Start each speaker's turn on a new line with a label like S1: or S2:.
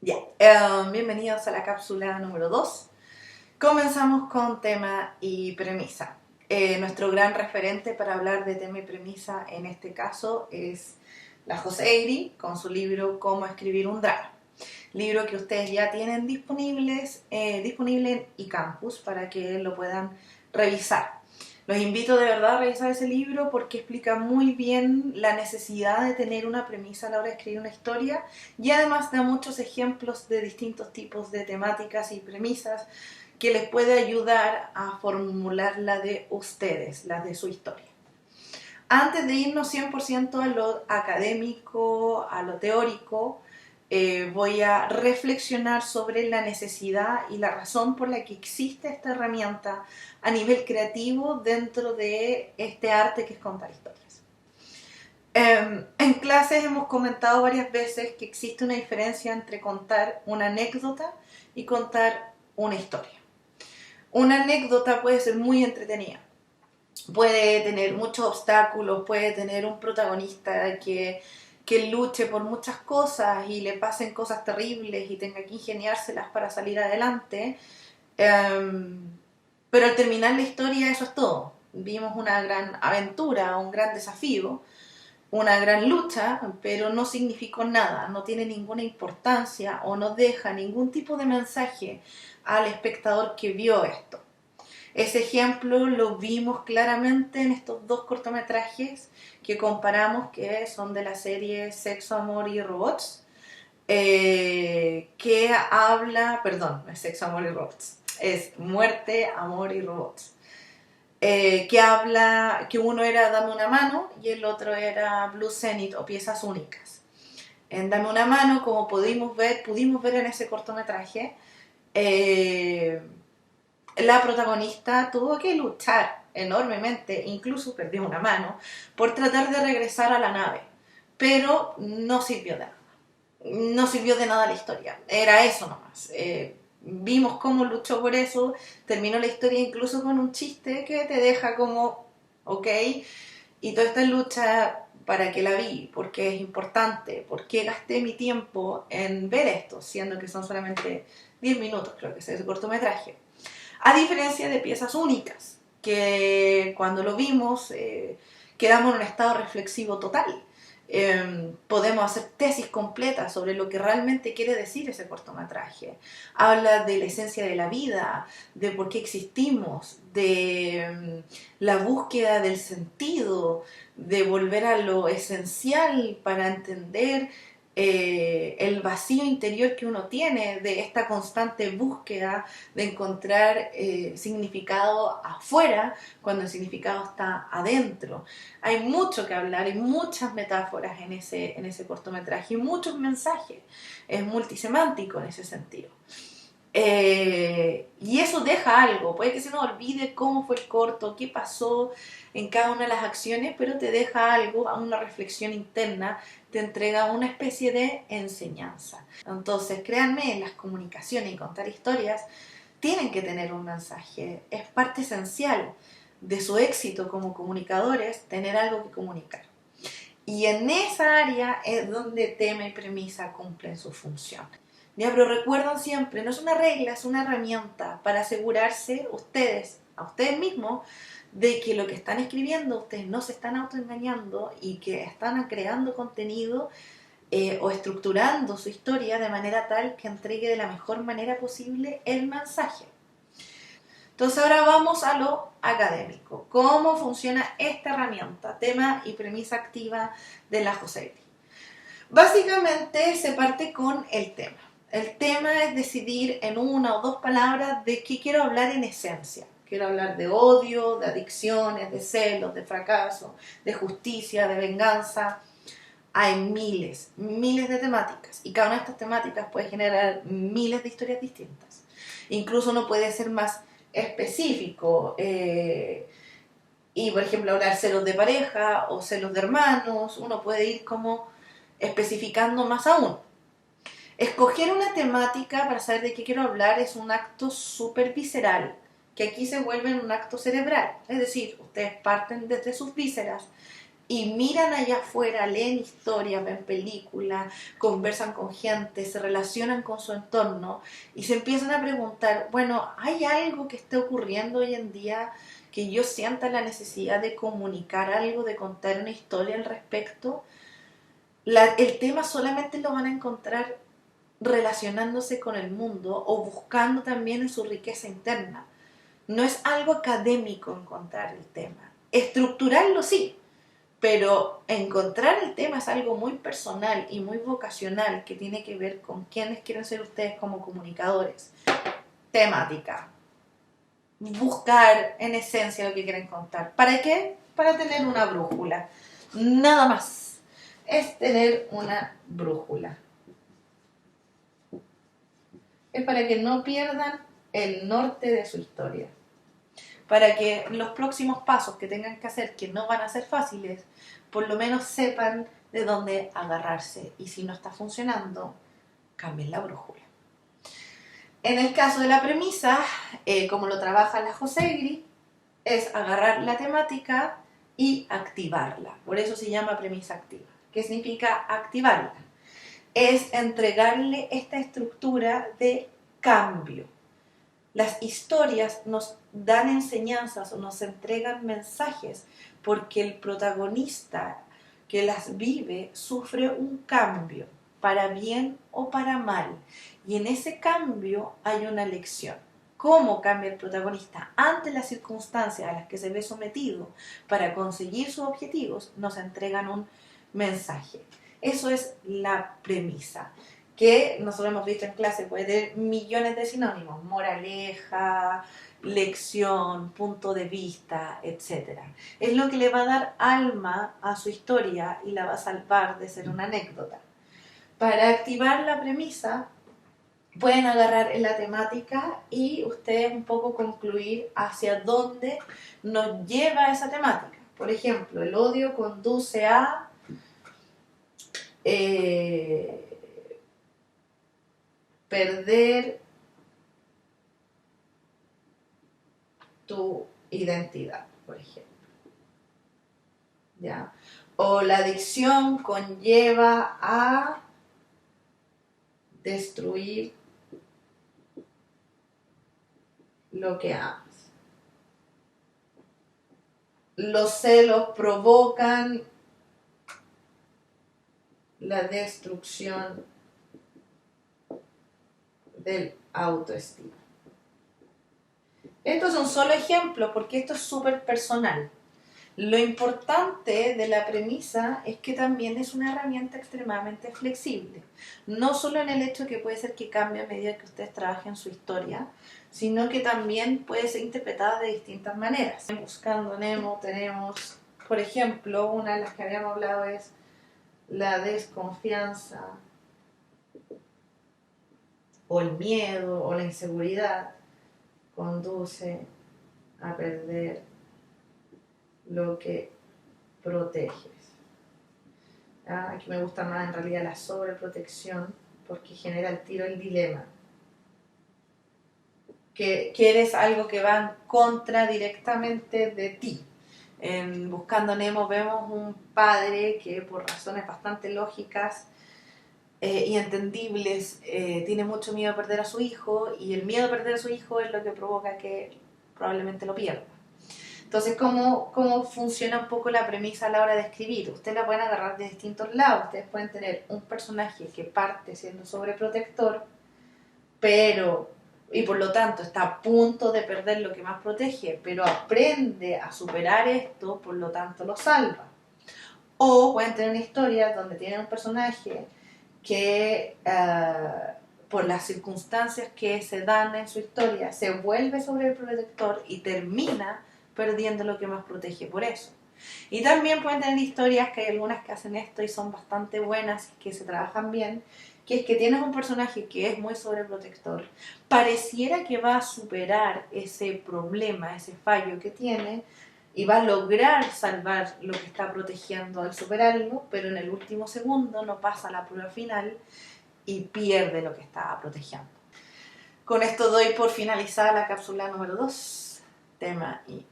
S1: Ya, bienvenidos a la cápsula número 2. Comenzamos con tema y premisa. Nuestro gran referente para hablar de tema y premisa en este caso es la José Eyri con su libro Cómo escribir un drama. Libro que ustedes ya tienen disponible en eCampus para que lo puedan revisar. Los invito de verdad a revisar ese libro porque explica muy bien la necesidad de tener una premisa a la hora de escribir una historia y además da muchos ejemplos de distintos tipos de temáticas y premisas que les puede ayudar a formular la de ustedes, la de su historia. Antes de irnos 100% a lo académico, a lo teórico, voy a reflexionar sobre la necesidad y la razón por la que existe esta herramienta a nivel creativo dentro de este arte que es contar historias. En clases hemos comentado varias veces que existe una diferencia entre contar una anécdota y contar una historia. Una anécdota puede ser muy entretenida, puede tener muchos obstáculos, puede tener un protagonista que luche por muchas cosas y le pasen cosas terribles y tenga que ingeniárselas para salir adelante. Pero al terminar la historia eso es todo. Vimos una gran aventura, un gran desafío, una gran lucha, pero no significó nada, no tiene ninguna importancia o no deja ningún tipo de mensaje al espectador que vio esto. Ese ejemplo lo vimos claramente en estos dos cortometrajes que comparamos, que son de la serie Sexo, Amor y Robots, que habla, perdón, no es Sexo, Amor y Robots, es Muerte, Amor y Robots, que habla que uno era Dame una mano y el otro era Blue Zenith o Piezas únicas. En Dame una mano, como pudimos ver en ese cortometraje, la protagonista tuvo que luchar enormemente, incluso perdió una mano, por tratar de regresar a la nave, pero no sirvió de nada. No sirvió de nada la historia, era eso nomás. Vimos cómo luchó por eso, terminó la historia incluso con un chiste que te deja como, ok, y toda esta lucha, ¿para qué la vi? ¿Por qué es importante? ¿Por qué gasté mi tiempo en ver esto? Siendo que son solamente 10 minutos, creo que es ese cortometraje. A diferencia de Piezas únicas, que cuando lo vimos quedamos en un estado reflexivo total. Podemos hacer tesis completas sobre lo que realmente quiere decir ese cortometraje. Habla de la esencia de la vida, de por qué existimos, de la búsqueda del sentido, de volver a lo esencial para entender el vacío interior que uno tiene, de esta constante búsqueda de encontrar significado afuera cuando el significado está adentro. Hay mucho que hablar, hay muchas metáforas en ese cortometraje y muchos mensajes. Es multisemántico en ese sentido. Y eso deja algo, puede que se nos olvide cómo fue el corto, qué pasó en cada una de las acciones, pero te deja algo, una reflexión interna, te entrega una especie de enseñanza. Entonces, créanme, las comunicaciones y contar historias tienen que tener un mensaje, es parte esencial de su éxito como comunicadores, tener algo que comunicar. Y en esa área es donde tema y premisa cumplen su función. Ya, pero recuerden siempre, no es una regla, es una herramienta para asegurarse a ustedes mismos, de que lo que están escribiendo, ustedes no se están autoengañando y que están creando contenido o estructurando su historia de manera tal que entregue de la mejor manera posible el mensaje. Entonces ahora vamos a lo académico. ¿Cómo funciona esta herramienta? Tema y premisa activa de la José Eyri. Básicamente se parte con el tema. El tema es decidir en una o dos palabras de qué quiero hablar en esencia. Quiero hablar de odio, de adicciones, de celos, de fracaso, de justicia, de venganza. Hay miles de temáticas y cada una de estas temáticas puede generar miles de historias distintas. Incluso uno puede ser más específico y, por ejemplo, hablar celos de pareja o celos de hermanos. Uno puede ir como especificando más aún. Escoger una temática para saber de qué quiero hablar es un acto súper visceral, que aquí se vuelve un acto cerebral. Es decir, ustedes parten desde sus vísceras y miran allá afuera, leen historias, ven películas, conversan con gente, se relacionan con su entorno y se empiezan a preguntar, bueno, ¿hay algo que esté ocurriendo hoy en día que yo sienta la necesidad de comunicar algo, de contar una historia al respecto? El tema solamente lo van a encontrar relacionándose con el mundo o buscando también en su riqueza interna. No es algo académico encontrar el tema. Estructurarlo sí, pero encontrar el tema es algo muy personal y muy vocacional que tiene que ver con quiénes quieren ser ustedes como comunicadores. Temática. Buscar en esencia lo que quieren contar. ¿Para qué? Para tener una brújula. Nada más. Es tener una brújula. Es para que no pierdan el norte de su historia. Para que los próximos pasos que tengan que hacer, que no van a ser fáciles, por lo menos sepan de dónde agarrarse. Y si no está funcionando, cambien la brújula. En el caso de la premisa, como lo trabaja la Josegri, es agarrar la temática y activarla. Por eso se llama premisa activa. ¿Qué significa activarla? Es entregarle esta estructura de cambio. Las historias nos dan enseñanzas o nos entregan mensajes porque el protagonista que las vive sufre un cambio, para bien o para mal. Y en ese cambio hay una lección. ¿Cómo cambia el protagonista ante las circunstancias a las que se ve sometido para conseguir sus objetivos? Nos entregan un mensaje. Eso es la premisa, que nosotros hemos visto en clase, puede tener millones de sinónimos, moraleja, lección, punto de vista, etc. Es lo que le va a dar alma a su historia y la va a salvar de ser una anécdota. Para activar la premisa, pueden agarrar en la temática y ustedes un poco concluir hacia dónde nos lleva esa temática. Por ejemplo, el odio conduce a... perder tu identidad, por ejemplo. ¿Ya? O la adicción conlleva a destruir lo que amas. Los celos provocan la destrucción del autoestima. Estos son solo ejemplos porque esto es súper personal. Lo importante de la premisa es que también es una herramienta extremadamente flexible. No solo en el hecho que puede ser que cambie a medida que ustedes trabajen su historia, sino que también puede ser interpretada de distintas maneras. En Buscando Nemo tenemos, por ejemplo, una de las que habíamos hablado es la desconfianza o el miedo o la inseguridad conduce a perder lo que proteges. Aquí me gusta más en realidad la sobreprotección porque genera el tiro el dilema. Que quieres algo que va en contra directamente de ti. En Buscando Nemo vemos un padre que por razones bastante lógicas y entendibles tiene mucho miedo a perder a su hijo y el miedo a perder a su hijo es lo que provoca que probablemente lo pierda. Entonces, ¿cómo funciona un poco la premisa a la hora de escribir? Ustedes la pueden agarrar de distintos lados. Ustedes pueden tener un personaje que parte siendo sobreprotector, y por lo tanto está a punto de perder lo que más protege, pero aprende a superar esto, por lo tanto lo salva. O pueden tener una historia donde tienen un personaje que por las circunstancias que se dan en su historia se vuelve sobreprotector y termina perdiendo lo que más protege por eso. Y también pueden tener historias, que hay algunas que hacen esto y son bastante buenas, que se trabajan bien, que es que tienes un personaje que es muy sobreprotector, pareciera que va a superar ese problema, ese fallo que tiene, y va a lograr salvar lo que está protegiendo al superarlo, pero en el último segundo no pasa la prueba final y pierde lo que estaba protegiendo. Con esto doy por finalizada la cápsula número 2, tema y